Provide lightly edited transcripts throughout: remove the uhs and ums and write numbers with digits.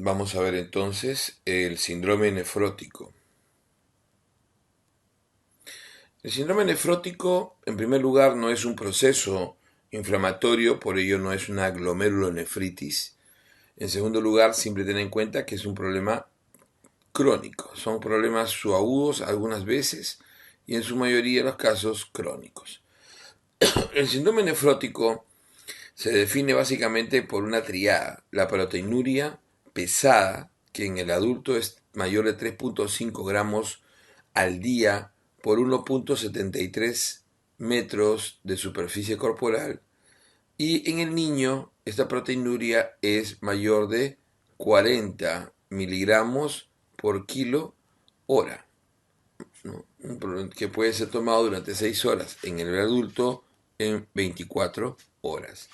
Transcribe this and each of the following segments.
Vamos a ver entonces el síndrome nefrótico. El síndrome nefrótico, en primer lugar, no es un proceso inflamatorio, por ello no es una glomerulonefritis. En segundo lugar, siempre ten en cuenta que es un problema crónico. Son problemas subagudos algunas veces y en su mayoría de los casos crónicos. El síndrome nefrótico se define básicamente por una triada: la proteinuria pesada, que en el adulto es mayor de 3.5 gramos al día por 1.73 metros de superficie corporal, y en el niño esta proteinuria es mayor de 40 miligramos por kilo hora, ¿no? Que puede ser tomado durante 6 horas, en el adulto en 24 horas.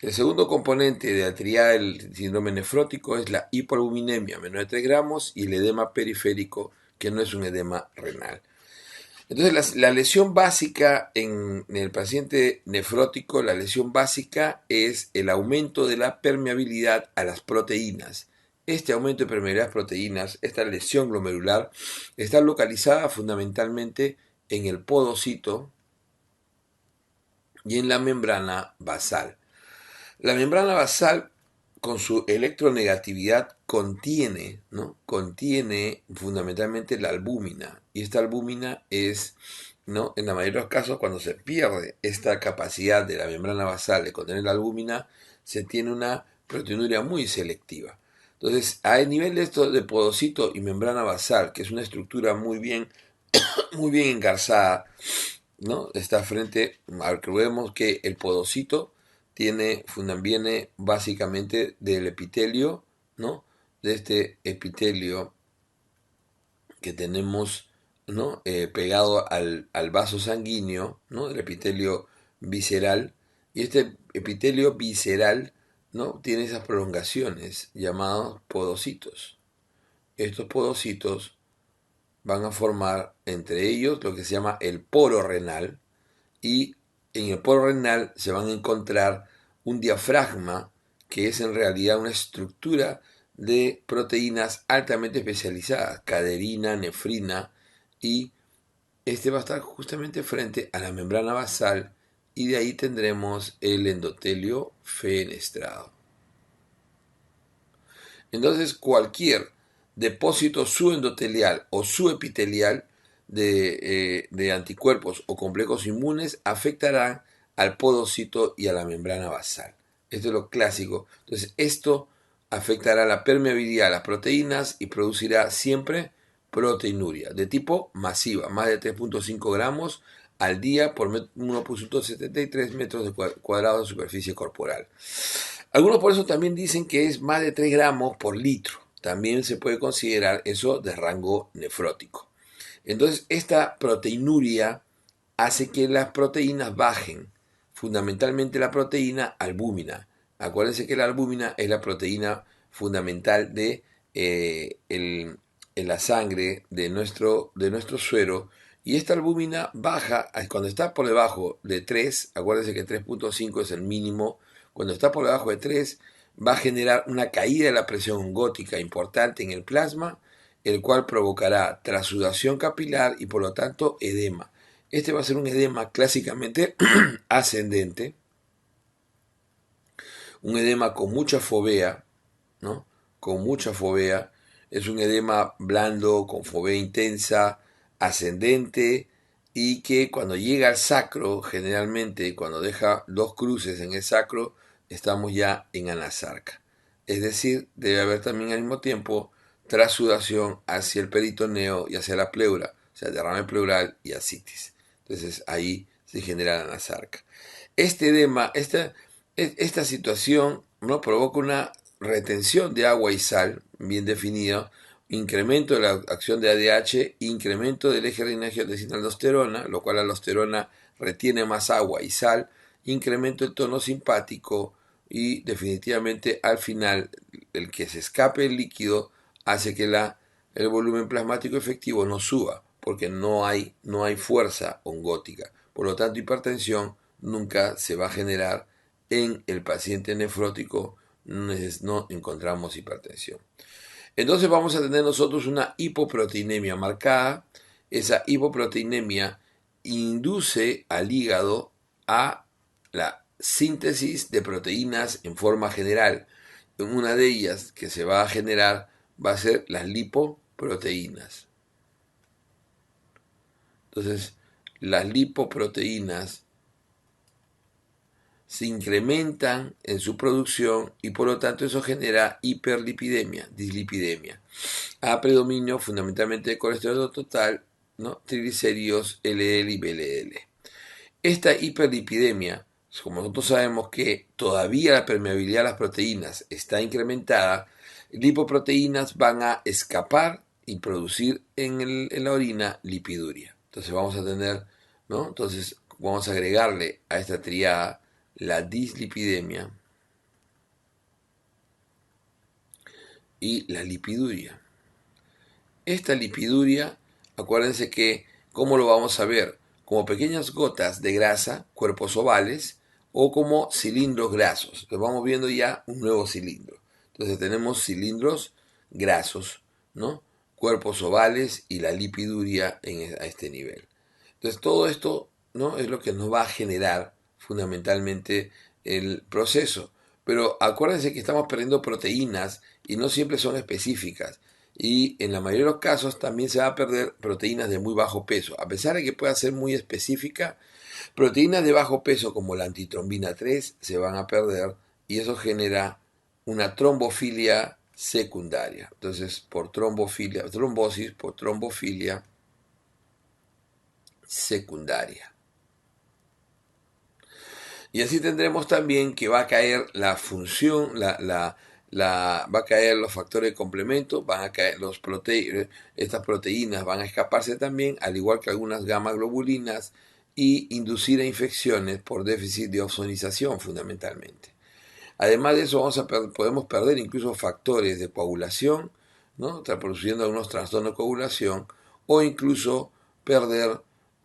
El segundo componente de la triada del síndrome nefrótico es la hipoalbuminemia, menor de 3 gramos, y el edema periférico, que no es un edema renal. Entonces, la lesión básica en el paciente nefrótico, la lesión básica es el aumento de la permeabilidad a las proteínas. Este aumento de permeabilidad a las proteínas, esta lesión glomerular, está localizada fundamentalmente en el podocito y en la membrana basal. La membrana basal, con su electronegatividad, contiene fundamentalmente la albúmina, y esta albúmina es, ¿no?, en la mayoría de los casos, cuando se pierde esta capacidad de la membrana basal de contener la albúmina, se tiene una proteinuria muy selectiva. Entonces, a nivel de esto de podocito y membrana basal, que es una estructura muy bien engarzada, ¿no? Está frente al que vemos que el podocito viene básicamente del epitelio, ¿no? De este epitelio que tenemos, ¿no?, pegado al vaso sanguíneo, ¿no?, el epitelio visceral. Y este epitelio visceral, ¿no?, tiene esas prolongaciones llamadas podocitos. Estos podocitos van a formar entre ellos lo que se llama el poro renal, y en el poro renal se van a encontrar un diafragma, que es en realidad una estructura de proteínas altamente especializadas, caderina, nefrina, y este va a estar justamente frente a la membrana basal, y de ahí tendremos el endotelio fenestrado. Entonces, cualquier depósito subendotelial o subepitelial de anticuerpos o complejos inmunes afectarán al podocito y a la membrana basal. Esto es lo clásico. Entonces, esto afectará la permeabilidad a las proteínas y producirá siempre proteinuria de tipo masiva, más de 3.5 gramos al día por 1.73 metros cuadrados de superficie corporal. Algunos por eso también dicen que es más de 3 gramos por litro. También se puede considerar eso de rango nefrótico. Entonces, esta proteinuria hace que las proteínas bajen, fundamentalmente la proteína albúmina. Acuérdense que la albúmina es la proteína fundamental de en la sangre de nuestro suero, y esta albúmina baja cuando está por debajo de 3. Acuérdense que 3.5 es el mínimo. Cuando está por debajo de 3, va a generar una caída de la presión ongótica importante en el plasma, el cual provocará transudación capilar y por lo tanto edema. Este va a ser un edema clásicamente ascendente, un edema con mucha fovea, ¿no? Con mucha fovea. Es un edema blando, con fovea intensa, ascendente, y que cuando llega al sacro, generalmente cuando deja 2 cruces en el sacro, estamos ya en anasarca. Es decir, debe haber también al mismo tiempo transudación hacia el peritoneo y hacia la pleura, o sea, derrame pleural y ascitis. Entonces ahí se genera la anasarca. Este edema, esta situación, ¿no?, provoca una retención de agua y sal bien definida, incremento de la acción de ADH, incremento del eje renina-angiotensina-aldosterona, lo cual la aldosterona retiene más agua y sal, incremento del tono simpático, y definitivamente al final el que se escape el líquido hace que el volumen plasmático efectivo no suba, porque no hay fuerza ongótica. Por lo tanto, hipertensión nunca se va a generar en el paciente nefrótico no encontramos hipertensión. Entonces vamos a tener nosotros una hipoproteinemia marcada. Esa hipoproteinemia induce al hígado a la síntesis de proteínas en forma general. Una de ellas que se va a generar va a ser las lipoproteínas. Entonces, las lipoproteínas se incrementan en su producción y por lo tanto eso genera hiperlipidemia, dislipidemia, a predominio fundamentalmente de colesterol total, ¿no? Triglicéridos LDL y VLL. Esta hiperlipidemia, como nosotros sabemos que todavía la permeabilidad de las proteínas está incrementada, lipoproteínas van a escapar y producir en la orina lipiduria. Entonces vamos a tener, ¿no? Entonces vamos a agregarle a esta triada la dislipidemia y la lipiduria. Esta lipiduria, acuérdense que, ¿cómo lo vamos a ver? Como pequeñas gotas de grasa, cuerpos ovales, o como cilindros grasos. Entonces vamos viendo ya un nuevo cilindro. Entonces tenemos cilindros grasos, ¿no? Cuerpos ovales y la lipiduria a este nivel. Entonces todo esto, ¿no? Es lo que nos va a generar fundamentalmente el proceso. Pero acuérdense que estamos perdiendo proteínas y no siempre son específicas. Y en la mayoría de los casos también se va a perder proteínas de muy bajo peso. A pesar de que pueda ser muy específica, proteínas de bajo peso como la antitrombina 3 se van a perder y eso genera una trombofilia secundaria. Entonces, por trombosis, por trombofilia secundaria. Y así tendremos también que va a caer la función, va a caer los factores de complemento, van a caer estas proteínas van a escaparse también, al igual que algunas gamma globulinas, y inducir a infecciones por déficit de ozonización fundamentalmente. Además de eso podemos perder incluso factores de coagulación, ¿no? Produciendo algunos trastornos de coagulación, o incluso perder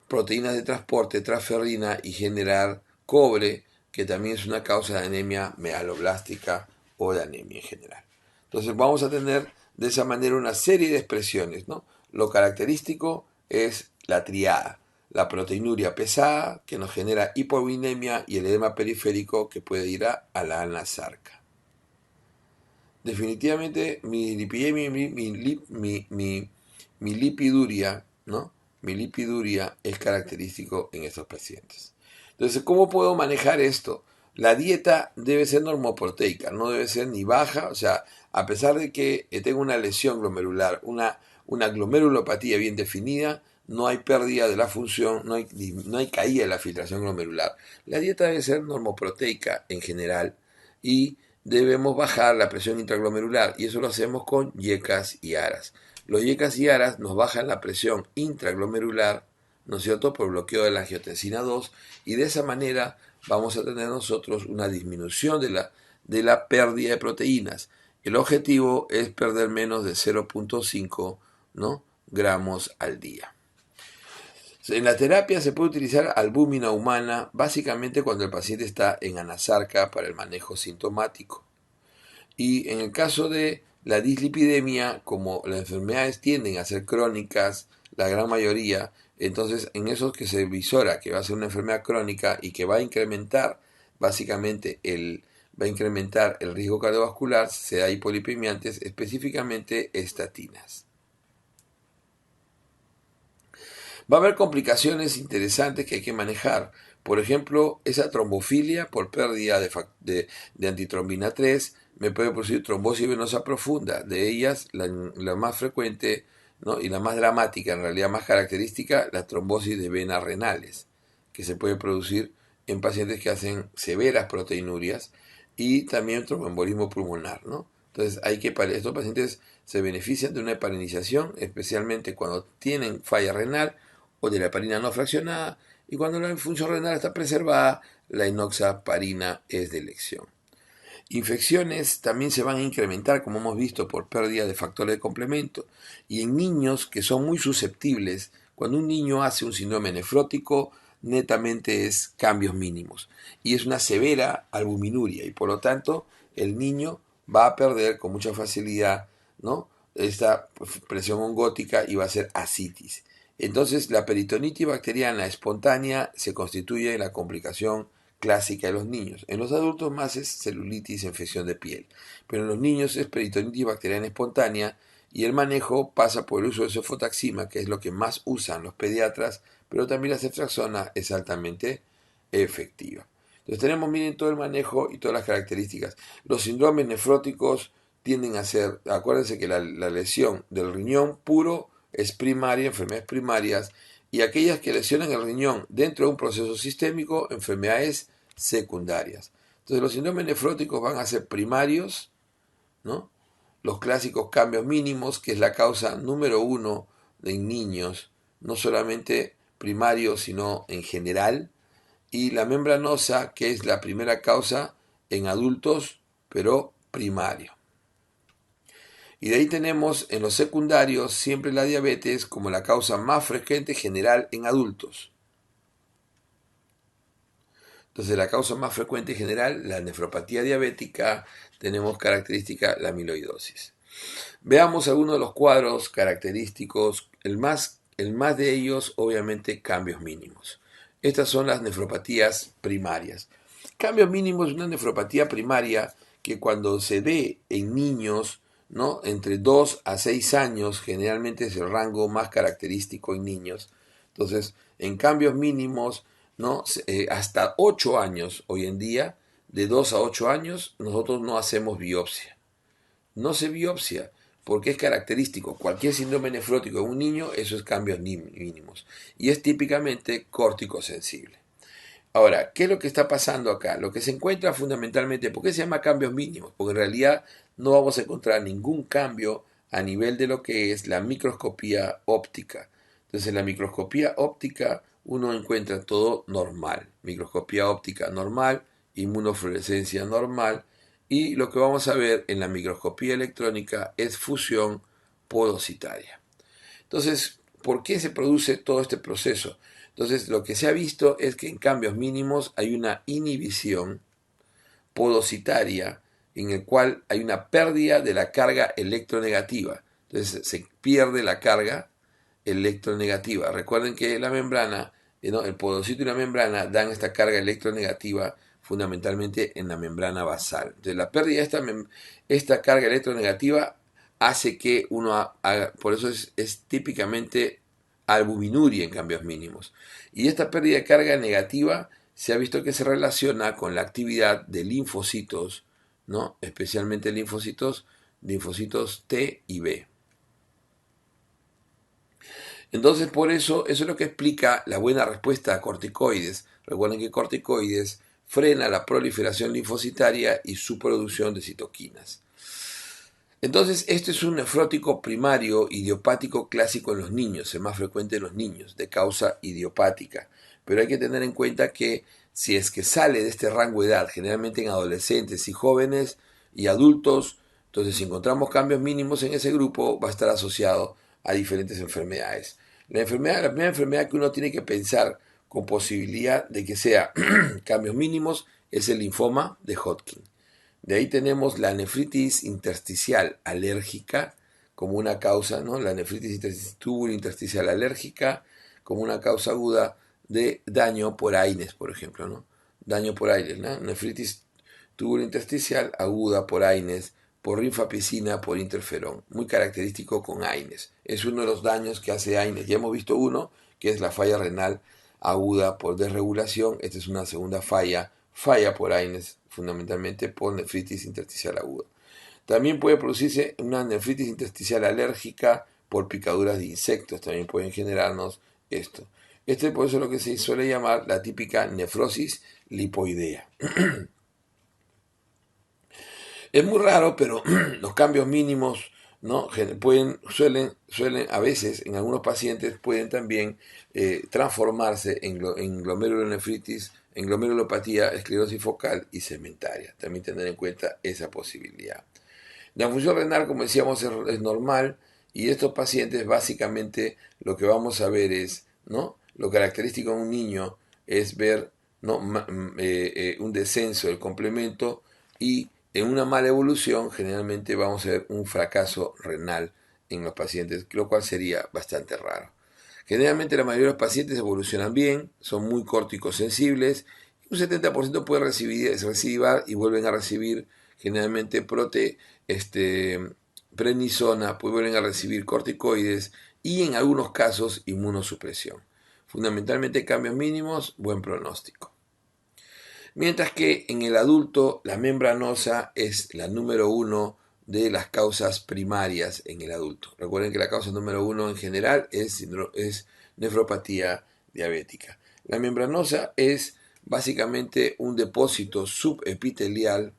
proteínas de transporte, transferrina y generar cobre, que también es una causa de anemia megaloblástica o de anemia en general. Entonces vamos a tener de esa manera una serie de expresiones, ¿no? Lo característico es la triada, la proteinuria pesada que nos genera hipovinemia y el edema periférico que puede ir a la anasarca. Definitivamente mi lipidemia, mi lipiduria, ¿no? Mi lipiduria es característico en estos pacientes. Entonces, ¿cómo puedo manejar esto? La dieta debe ser normoproteica, no debe ser ni baja, o sea, a pesar de que tengo una lesión glomerular, una glomerulopatía bien definida, no hay pérdida de la función, no hay caída de la filtración glomerular. La dieta debe ser normoproteica en general y debemos bajar la presión intraglomerular y eso lo hacemos con yecas y aras. Los yecas y aras nos bajan la presión intraglomerular, ¿no es cierto?, por bloqueo de la angiotensina 2 y de esa manera vamos a tener nosotros una disminución de la pérdida de proteínas. El objetivo es perder menos de 0.5, ¿no?, gramos al día. En la terapia se puede utilizar albúmina humana básicamente cuando el paciente está en anasarca para el manejo sintomático. Y en el caso de la dislipidemia, como las enfermedades tienden a ser crónicas, la gran mayoría, entonces en esos que se visora que va a ser una enfermedad crónica y que va a incrementar básicamente el riesgo cardiovascular, se da hipolipemiantes, específicamente estatinas. Va a haber complicaciones interesantes que hay que manejar. Por ejemplo, esa trombofilia por pérdida de antitrombina 3 me puede producir trombosis venosa profunda. De ellas, la más frecuente, ¿no?, y la más dramática, en realidad más característica, la trombosis de venas renales, que se puede producir en pacientes que hacen severas proteinurias y también tromboembolismo pulmonar, ¿no? Entonces, estos pacientes se benefician de una heparinización, especialmente cuando tienen falla renal o de la heparina no fraccionada, y cuando la función renal está preservada, la enoxaparina es de elección. Infecciones también se van a incrementar, como hemos visto, por pérdida de factores de complemento. Y en niños que son muy susceptibles, cuando un niño hace un síndrome nefrótico, netamente es cambios mínimos. Y es una severa albuminuria y por lo tanto el niño va a perder con mucha facilidad, ¿no?, esta presión ongótica y va a ser ascitis. Entonces, la peritonitis bacteriana espontánea se constituye en la complicación clásica de los niños. En los adultos más es celulitis, infección de piel, pero en los niños es peritonitis bacteriana espontánea y el manejo pasa por el uso de cefotaxima, que es lo que más usan los pediatras, pero también la ceftriaxona es altamente efectiva. Entonces tenemos, miren, todo el manejo y todas las características. Los síndromes nefróticos tienden a ser, acuérdense que la lesión del riñón puro es primaria, enfermedades primarias, y aquellas que lesionan el riñón dentro de un proceso sistémico, enfermedades secundarias. Entonces los síndromes nefróticos van a ser primarios, ¿no? Los clásicos cambios mínimos, que es la causa número uno en niños, no solamente primarios, sino en general, y la membranosa, que es la primera causa en adultos, pero primario. Y de ahí tenemos en los secundarios siempre la diabetes como la causa más frecuente general en adultos. Entonces la causa más frecuente general, la nefropatía diabética, tenemos característica la amiloidosis. Veamos algunos de los cuadros característicos, el más de ellos obviamente cambios mínimos. Estas son las nefropatías primarias. Cambios mínimos es una nefropatía primaria que cuando se ve en niños, ¿no?, entre 2 a 6 años, generalmente es el rango más característico en niños. Entonces, en cambios mínimos, ¿no?, hasta 8 años hoy en día, de 2 a 8 años, nosotros no hacemos biopsia. No se biopsia porque es característico. Cualquier síndrome nefrótico en un niño, eso es cambios mínimos. Y es típicamente córtico-sensible. Ahora, ¿qué es lo que está pasando acá? Lo que se encuentra fundamentalmente, ¿por qué se llama cambios mínimos? Porque en realidad no vamos a encontrar ningún cambio a nivel de lo que es la microscopía óptica. Entonces, en la microscopía óptica uno encuentra todo normal. Microscopía óptica normal, inmunofluorescencia normal, y lo que vamos a ver en la microscopía electrónica es fusión podocitaria. Entonces, ¿por qué se produce todo este proceso? Entonces, lo que se ha visto es que en cambios mínimos hay una inhibición podocitaria en el cual hay una pérdida de la carga electronegativa. Entonces, se pierde la carga electronegativa. Recuerden que la membrana, ¿no?, el podocito y la membrana dan esta carga electronegativa fundamentalmente en la membrana basal. Entonces, la pérdida de esta carga electronegativa hace que uno haga, por eso es típicamente albuminuria en cambios mínimos. Y esta pérdida de carga negativa se ha visto que se relaciona con la actividad de linfocitos, ¿no?, especialmente linfocitos T y B. Entonces, por eso es lo que explica la buena respuesta a corticoides. Recuerden que corticoides frena la proliferación linfocitaria y su producción de citoquinas. Entonces, este es un nefrótico primario idiopático clásico en los niños, el más frecuente en los niños, de causa idiopática. Pero hay que tener en cuenta que si es que sale de este rango de edad, generalmente en adolescentes y jóvenes y adultos, entonces si encontramos cambios mínimos en ese grupo, va a estar asociado a diferentes enfermedades. La primera enfermedad que uno tiene que pensar con posibilidad de que sea cambios mínimos es el linfoma de Hodgkin. De ahí tenemos la nefritis intersticial alérgica como una causa, ¿no?, la nefritis tubulointersticial alérgica como una causa aguda de daño por AINES, por ejemplo, ¿no? Daño por AINES, ¿no? Nefritis tubulointersticial aguda por AINES, por rifampicina, por interferón, muy característico con AINES. Es uno de los daños que hace AINES. Ya hemos visto uno, que es la falla renal aguda por desregulación. Esta es una segunda falla por AINES, fundamentalmente por nefritis intersticial aguda. También puede producirse una nefritis intersticial alérgica por picaduras de insectos, también pueden generarnos esto. Este por eso es lo que se suele llamar la típica nefrosis lipoidea. Es muy raro, pero los cambios mínimos, ¿no?, suelen a veces, en algunos pacientes, pueden también transformarse en glomerulonefritis, en glomerulopatía, esclerosis focal y segmentaria. También tener en cuenta esa posibilidad. La función renal, como decíamos, es normal, y estos pacientes básicamente lo que vamos a ver es, ¿no?, lo característico en un niño es ver, ¿no?, un descenso del complemento y En una mala evolución, generalmente vamos a ver un fracaso renal en los pacientes, lo cual sería bastante raro. Generalmente la mayoría de los pacientes evolucionan bien, son muy córtico-sensibles, y un 70% puede recibir y vuelven a recibir generalmente prednisona, pues vuelven a recibir corticoides y en algunos casos inmunosupresión. Fundamentalmente cambios mínimos, buen pronóstico. Mientras que en el adulto la membranosa es la número uno de las causas primarias en el adulto. Recuerden que la causa número uno en general es nefropatía diabética. La membranosa es básicamente un depósito subepitelial,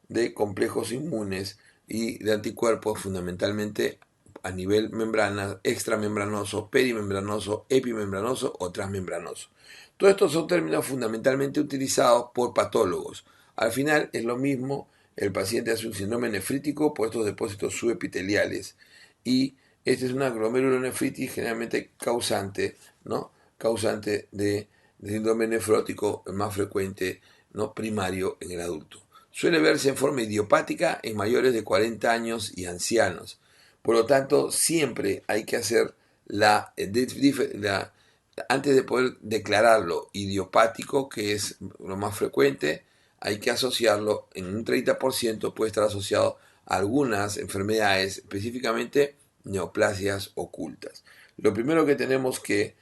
de complejos inmunes y de anticuerpos fundamentalmente a nivel membrana, extramembranoso, perimembranoso, epimembranoso o transmembranoso. Todos estos son términos fundamentalmente utilizados por patólogos. Al final es lo mismo, el paciente hace un síndrome nefrítico por estos depósitos subepiteliales y este es una glomerulonefritis generalmente causante, ¿no? Causante de síndrome nefrótico más frecuente, ¿no? Primario en el adulto. Suele verse en forma idiopática en mayores de 40 años y ancianos. Por lo tanto, siempre hay que hacer antes de poder declararlo idiopático, que es lo más frecuente, hay que asociarlo en un 30%, puede estar asociado a algunas enfermedades, específicamente neoplasias ocultas. Lo primero que tenemos que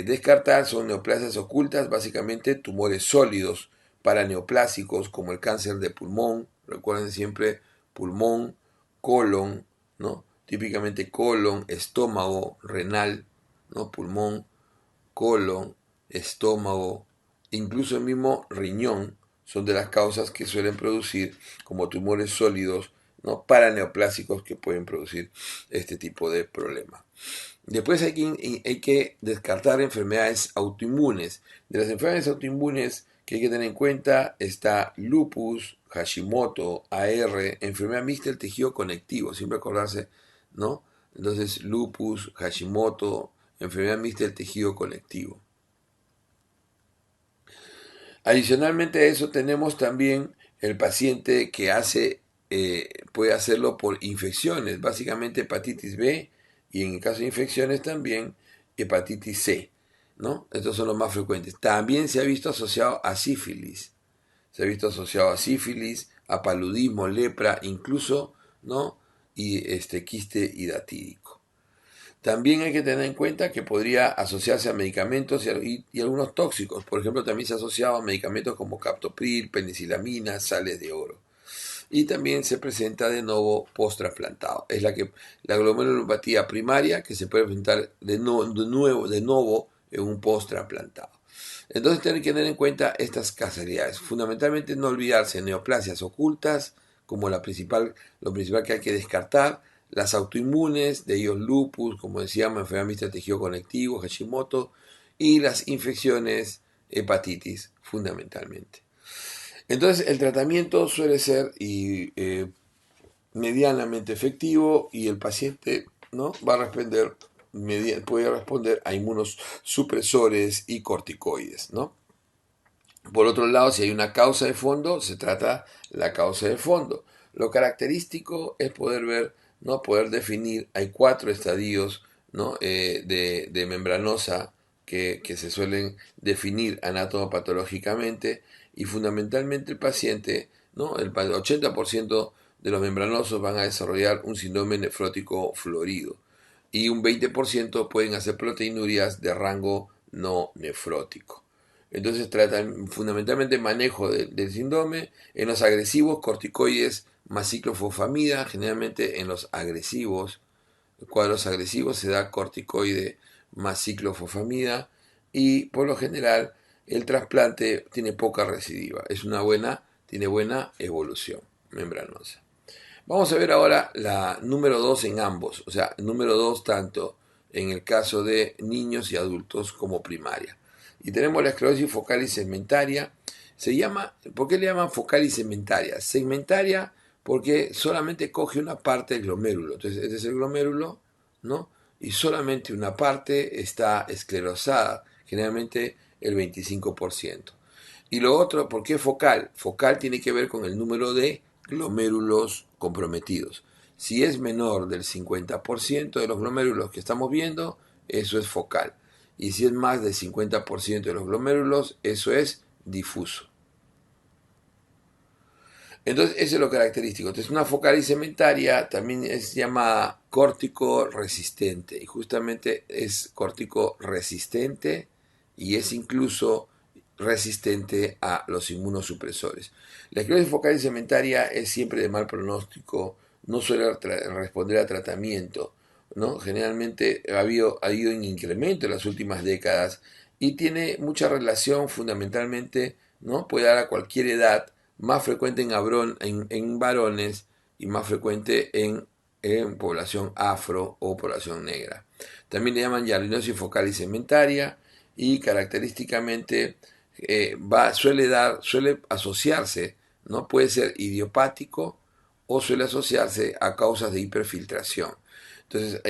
descartar son neoplasias ocultas, básicamente tumores sólidos paraneoplásicos como el cáncer de pulmón, recuerden siempre pulmón, colon, ¿no? Típicamente colon, estómago, renal, ¿no? Pulmón, colon, estómago, incluso el mismo riñón son de las causas que suelen producir como tumores sólidos, ¿no? Paraneoplásicos que pueden producir este tipo de problema. Después hay que descartar enfermedades autoinmunes. De las enfermedades autoinmunes que hay que tener en cuenta está lupus, Hashimoto, AR, enfermedad mixta del tejido conectivo, siempre acordarse, ¿no? Entonces, lupus, Hashimoto, enfermedad mixta del tejido conectivo. Adicionalmente a eso tenemos también el paciente que puede hacerlo por infecciones, básicamente hepatitis B y en el caso de infecciones también hepatitis C, ¿no? Estos son los más frecuentes. También se ha visto asociado a sífilis, a paludismo, lepra, incluso, ¿no? Y quiste hidatídico. También hay que tener en cuenta que podría asociarse a medicamentos y algunos tóxicos. Por ejemplo, también se ha asociado a medicamentos como captopril, penicilamina, sales de oro. Y también se presenta de nuevo post-trasplantado. Es la glomerulopatía primaria que se puede presentar de nuevo en un post-trasplantado. Entonces tienen que tener en cuenta estas causalidades. Fundamentalmente no olvidarse neoplasias ocultas como lo principal que hay que descartar, las autoinmunes, de ellos lupus, como decíamos, enfermedad mixta del tejido conectivo, Hashimoto, y las infecciones, hepatitis, fundamentalmente. Entonces el tratamiento suele ser medianamente efectivo y el paciente, ¿no? Puede responder a inmunosupresores y corticoides, ¿no? Por otro lado, si hay una causa de fondo, se trata la causa de fondo. Lo característico es poder definir, hay 4 estadios, ¿no? de membranosa que se suelen definir anatomopatológicamente y fundamentalmente el paciente, ¿no? El 80% de los membranosos van a desarrollar un síndrome nefrótico florido y un 20% pueden hacer proteinurias de rango no nefrótico. Entonces tratan fundamentalmente manejo del síndrome en los agresivos, corticoides más ciclofosfamida, generalmente en los agresivos, cuadros agresivos se da corticoide más ciclofosfamida y por lo general el trasplante tiene poca recidiva, tiene buena evolución membranosa. Vamos a ver ahora la número 2 en ambos, o sea, número 2 tanto en el caso de niños y adultos como primaria. Y tenemos la esclerosis focal y segmentaria. ¿Por qué le llaman focal y segmentaria? Segmentaria porque solamente coge una parte del glomérulo. Entonces, este es el glomérulo, ¿no? Y solamente una parte está esclerosada, generalmente el 25%. Y lo otro, ¿por qué focal? Focal tiene que ver con el número de glomérulos comprometidos. Si es menor del 50% de los glomérulos que estamos viendo, eso es focal. Y si es más del 50% de los glomérulos, eso es difuso. Entonces, eso es lo característico. Entonces, una focal segmentaria también es llamada córtico resistente. Y justamente es córtico resistente y es incluso resistente a los inmunosupresores. La esclerosis focal segmentaria es siempre de mal pronóstico, no suele responder a tratamiento, ¿no? Generalmente ha ido en incremento en las últimas décadas y tiene mucha relación fundamentalmente, ¿no? Puede dar a cualquier edad, más frecuente en varones y más frecuente en población afro o población negra. También le llaman hialinosis focal segmentaria y característicamente suele asociarse, ¿no? Puede ser idiopático o suele asociarse a causas de hiperfiltración. Entonces,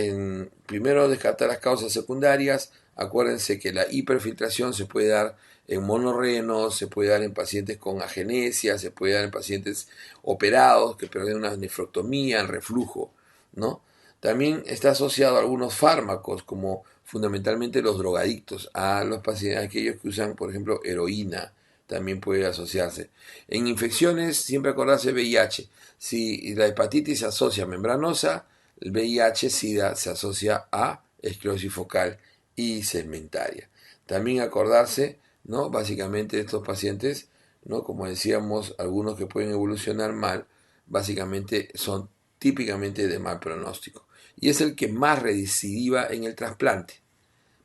primero descartar las causas secundarias. Acuérdense que la hiperfiltración se puede dar en monorrenos, se puede dar en pacientes con agenesia, se puede dar en pacientes operados que pierden una nefroctomía, en reflujo, ¿no? También está asociado a algunos fármacos, como fundamentalmente los drogadictos, a los pacientes, aquellos que usan, por ejemplo, heroína, también puede asociarse. En infecciones, siempre acordarse VIH. Si la hepatitis se asocia a membranosa, el VIH-Sida se asocia a esclerosis focal y segmentaria. También acordarse, ¿no? Básicamente estos pacientes, ¿no? Como decíamos, algunos que pueden evolucionar mal, básicamente son típicamente de mal pronóstico. Y es el que más recidiva en el trasplante.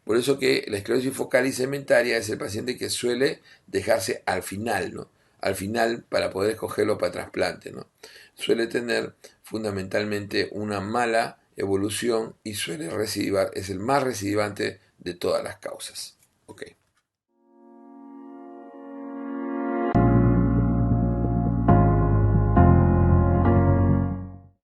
Por eso que la esclerosis focal y segmentaria es el paciente que suele dejarse al final, ¿no? Al final para poder escogerlo para trasplante, ¿no? Suele tener fundamentalmente una mala evolución y suele recidivar, es el más recidivante de todas las causas. Okay.